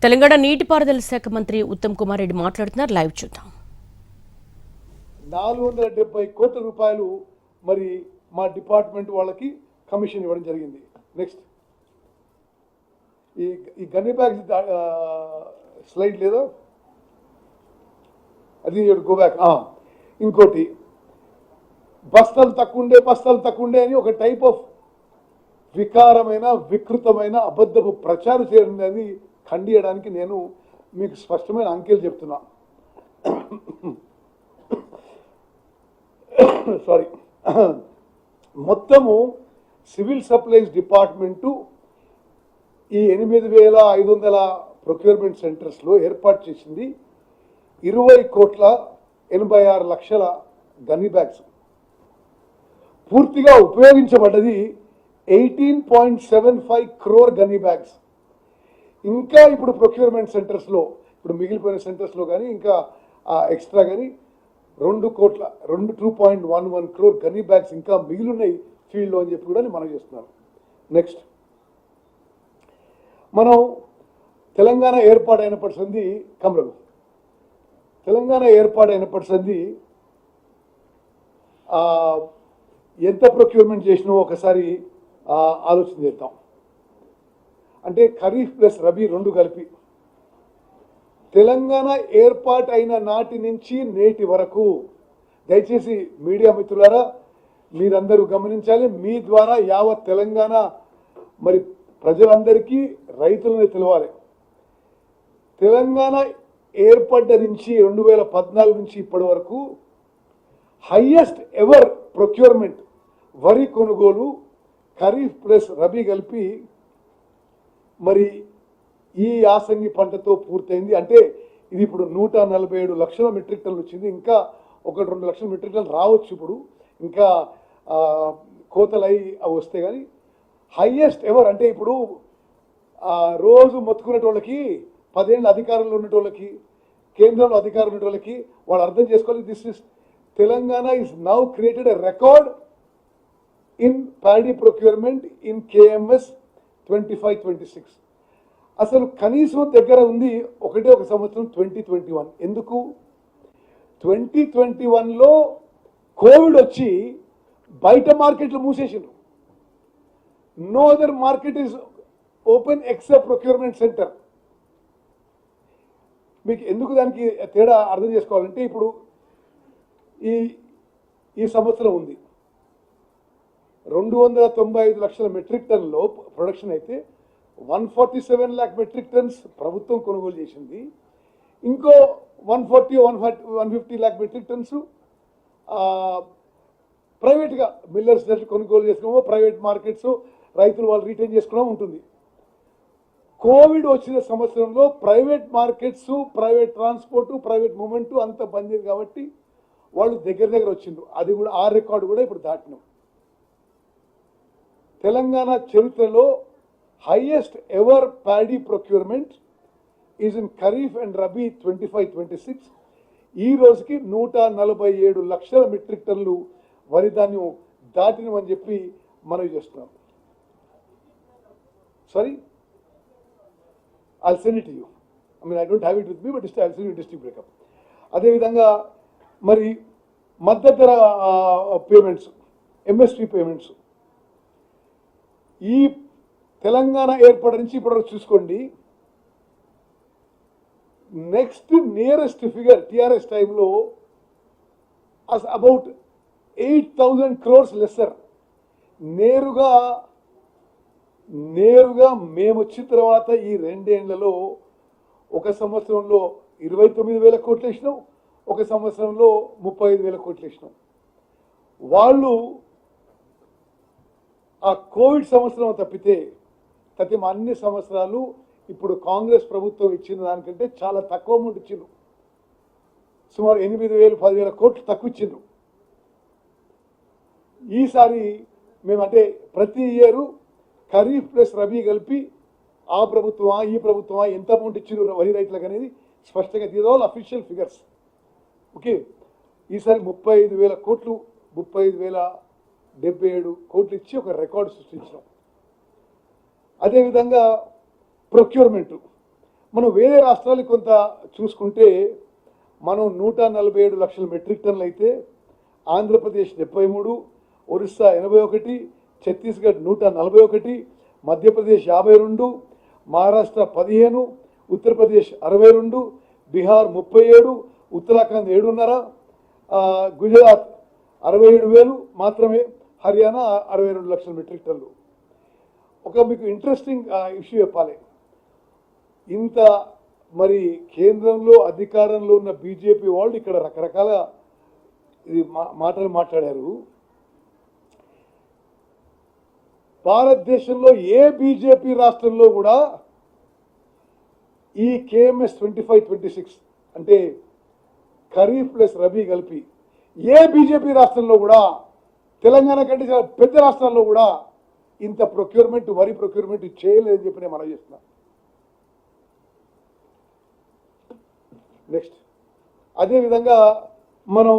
తెలంగాణ నీటిపారుదల శాఖ మంత్రి ఉత్తమ్ కుమార్ రెడ్డి మాట్లాడుతున్నారు. లైవ్ చూద్దాం. 470 కోట్ల రూపాయలు మరి మా డిపార్ట్మెంట్ వాళ్ళకి కమిషన్ ఇవ్వడం జరిగింది. నెక్స్ట్ ఈ గన్ని బ్యాగ్స్ స్లైడ్ లేదా అది గో బ్యాక్. ఇంకోటి బస్తాలు తక్కువ ఉండే అని ఒక టైప్ ఆఫ్ వికారమైన వికృతమైన అబద్ధపు ప్రచారం చేయడానికి ఖండియడానికి నేను మీకు స్పష్టమైన అంకెలు చెప్తున్నా. సారీ, మొత్తము సివిల్ సప్లైస్ డిపార్ట్మెంటు ఈ 8,500 ప్రొక్యూర్మెంట్ సెంటర్స్లో ఏర్పాటు చేసింది 20,86,00,000 గన్నీ బ్యాగ్స్. పూర్తిగా ఉపయోగించబడ్డది 18.75 crore గన్నీ బ్యాగ్స్. ఇంకా ఇప్పుడు ప్రొక్యూర్మెంట్ సెంటర్స్లో ఇప్పుడు మిగిలిపోయిన సెంటర్స్లో కానీ ఇంకా ఎక్స్ట్రా కానీ 2.11 crore గన్నీ బ్యాగ్స్ ఇంకా మిగిలిన్నాయి ఫీల్డ్లో అని చెప్పి కూడా మనం చేస్తున్నాం. నెక్స్ట్, మనం తెలంగాణ ఏర్పాటైనప్పటి సంది కమరలు తెలంగాణ ఏర్పాటైనప్పటి సంది ఎంత ప్రొక్యూర్మెంట్ చేసినామో ఒకసారి ఆలోచన చేద్దాం. అంటే ఖరీఫ్ ప్లస్ రబీ రెండు కలిపి తెలంగాణ ఏర్పాటైన నాటి నుంచి నేటి వరకు, దయచేసి మీడియా మిత్రులారా మీరందరూ గమనించాలి, మీ ద్వారా యావత్ తెలంగాణ మరి ప్రజలందరికీ రైతులని తెలవాలి. తెలంగాణ ఏర్పడ్డ నుంచి 2014 నుంచి ఇప్పటి వరకు హైయెస్ట్ ఎవర్ ప్రొక్యూర్మెంట్ వరి కొనుగోలు ఖరీఫ్ ప్లస్ రబీ కలిపి మరి ఈ యాసంగి పంటతో పూర్తయింది. అంటే ఇది ఇప్పుడు 147 లక్షల మెట్రిక్ టన్నులు వచ్చింది. ఇంకా 1-2 లక్షల మెట్రిక్ టన్నులు రావచ్చు. ఇప్పుడు ఇంకా కోతలు అవి వస్తే కానీ హైయెస్ట్ ఎవర్. అంటే ఇప్పుడు రోజు మొత్తుకునేటోళ్ళకి 10 ఏళ్ళ అధికారంలో ఉన్నటోళ్ళకి కేంద్రంలో అధికారం ఉన్నటోళ్ళకి వాళ్ళు అర్థం చేసుకోవాలి, this is Telangana is now created a record in paddy procurement in KMS 25-26. అసలు కనీసం దగ్గర ఉంది ఒకటే ఒక సంవత్సరం 2021. ఎందుకు 2021లో కోవిడ్ వచ్చి బయట మార్కెట్లు మూసేసిండ్రు. No other market is open except procurement centre. మీకు ఎందుకు దానికి తేడా అర్థం చేసుకోవాలంటే ఇప్పుడు ఈ సంవత్సరం ఉంది 295 లక్షల మెట్రిక్ టన్నులో ప్రొడక్షన్ అయితే 147 lakh మెట్రిక్ టన్స్ ప్రభుత్వం కొనుగోలు చేసింది. ఇంకో 150 lakh మెట్రిక్ టన్స్ ప్రైవేట్గా మిల్లర్స్ కొనుగోలు చేసుకున్నామో, ప్రైవేట్ మార్కెట్స్ రైతులు వాళ్ళు రీటైన్ చేసుకోవడం ఉంటుంది. కోవిడ్ వచ్చిన సంవత్సరంలో private markets, private transport, private movement అంత బంద్ అయింది కాబట్టి వాళ్ళు దగ్గర వచ్చిండ్రు. అది కూడా ఆ రికార్డు కూడా ఇప్పుడు దాటినాం. తెలంగాణ చరిత్రలో highest ever paddy procurement is in kharif and rabi 25-26. ఈ రోజుకి 147 లక్షల మెట్రిక్ టన్నులు వరి ధాన్యం దాటినమని చెప్పి మనం చేస్తున్నాం. Sorry, I'll send it to you. I mean, I don't have it with me, but I'll send you district breakup. అదేవిధంగా మరి మద్దతు ధర పేమెంట్స్, MSP పేమెంట్స్ ఈ తెలంగాణ ఏర్పడి నుంచి ఇప్పటివరకు చూసుకోండి. నెక్స్ట్ నియరెస్ట్ ఫిగర్ TRS టైంలో అబౌట్ 8,000 crores లెస్సర్. నేరుగా మేము వచ్చిన తర్వాత ఈ 2 ఏళ్లలో ఒక సంవత్సరంలో 29,000 కోట్లు వేసినాం, ఒక సంవత్సరంలో 35,000 కోట్లు వేసినాం. వాళ్ళు ఆ కోవిడ్ సంవత్సరం తప్పితే అన్ని సంవత్సరాలు ఇప్పుడు కాంగ్రెస్ ప్రభుత్వం ఇచ్చిన దానికంటే చాలా తక్కువ అమౌంట్ ఇచ్చిండ్రు. సుమారు 8,000-10,000 కోట్లు తక్కువ ఇచ్చిండ్రు. ఈసారి మేమంటే ప్రతి ఇయరు ఖరీఫ్ ప్లస్ రబీ కలిపి ఆ ప్రభుత్వమా ఈ ప్రభుత్వమా ఎంత అమౌంట్ ఇచ్చిండ్రు వరి రైతులకు అనేది స్పష్టంగా తీసుకోవాలి. Official figures. ఓకే, ఈసారి 35,000 కోట్లు 35,077 కోట్లు ఇచ్చి ఒక రికార్డు సృష్టించాం. అదేవిధంగా ప్రొక్యూర్మెంట్ మనం వేరే రాష్ట్రాలు కొంత చూసుకుంటే మనం 147 లక్షల మెట్రిక్ టన్నులు అయితే ఆంధ్రప్రదేశ్ 73, ఒరిస్సా 81, ఛత్తీస్గఢ్ 141, మధ్యప్రదేశ్ 52, మహారాష్ట్ర 15, ఉత్తరప్రదేశ్ 62, బీహార్ 37, ఉత్తరాఖండ్ 7.5, గుజరాత్ 67,000 మాత్రమే, హర్యానా 62 లక్షల మెట్రిక్ టన్నులు. ఒక మీకు ఇంట్రెస్టింగ్ ఇష్యూ చెప్పాలి. ఇంత మరి కేంద్రంలో అధికారంలో ఉన్న బీజేపీ వాళ్ళు ఇక్కడ రకరకాల ఇది మాటలు మాట్లాడారు. భారతదేశంలో ఏ బీజేపీ రాష్ట్రంలో కూడా ఈ కేఎంఎస్ 25-26 అంటే ఖరీఫ్ ప్లస్ రబీ కలిపి ఏ బీజేపీ రాష్ట్రంలో కూడా, తెలంగాణ కంటే చాలా పెద్ద రాష్ట్రాల్లో కూడా ఇంత ప్రొక్యూర్మెంట్, వరి ప్రొక్యూర్మెంట్ చేయలేదని చెప్పి నేను మనం చేస్తున్నా. నెక్స్ట్ అదేవిధంగా మనం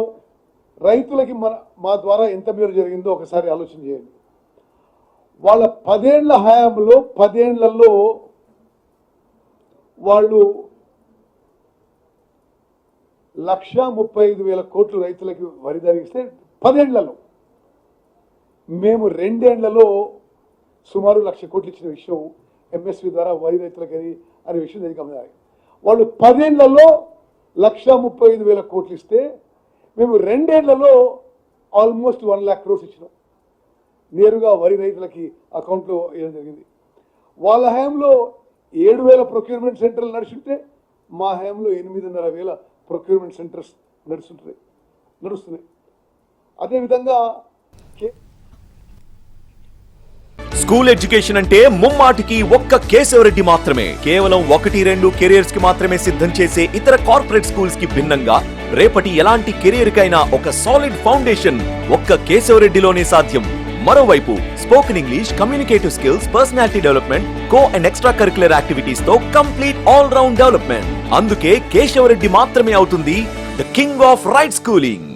రైతులకి మా ద్వారా ఎంత మేలు జరిగిందో ఒకసారి ఆలోచన చేయండి. వాళ్ళ 10 ఏళ్ల హయాంలో 10 ఏళ్లలో వాళ్ళు 1,35,000 కోట్లు రైతులకి వరి ధరిస్తే 10 ఏళ్లలో, మేము 2 ఏళ్లలో సుమారు 1,00,000 కోట్లు ఇచ్చిన విషయం ఎంఎస్పి ద్వారా వరి రైతులకి అనే విషయం తెలియకమ్మారు. వాళ్ళు 10 ఏళ్లలో 1,35,000 కోట్లు ఇస్తే మేము 2 ఏళ్లలో ఆల్మోస్ట్ 1 lakh crores ఇచ్చినాం, నేరుగా వరి రైతులకి అకౌంట్లో వేయడం జరిగింది. వాళ్ళ హయాంలో 7,000 ప్రొక్యూర్మెంట్ సెంటర్లు నడుస్తుంటే మా హయాంలో 8,500 ప్రొక్యూర్మెంట్ సెంటర్స్ నడుస్తున్నాయి. అదేవిధంగా స్కూల్ ఎడ్యుకేషన్ అంటే ముమ్మాటికి ఒక్క కేశవరెడ్డి మాత్రమే. కేవలం 1-2 కెరియర్స్ కి మాత్రమే సిద్ధం చేసే ఇతర కార్పొరేట్ స్కూల్స్ కి భిన్నంగా రేపటి ఎలాంటి కెరియర్ కైనా ఒక సాలిడ్ ఫౌండేషన్ ఒక్క కేశవరెడ్డిలోనే సాధ్యం. మరోవైపు spoken English, communicative skills, personality development, co and extra curricular activities తో కంప్లీట్ ఆల్ రౌండ్ డెవలప్మెంట్. అందుకే కేశవరెడ్డి మాత్రమే అవుతుంది the king of right schooling.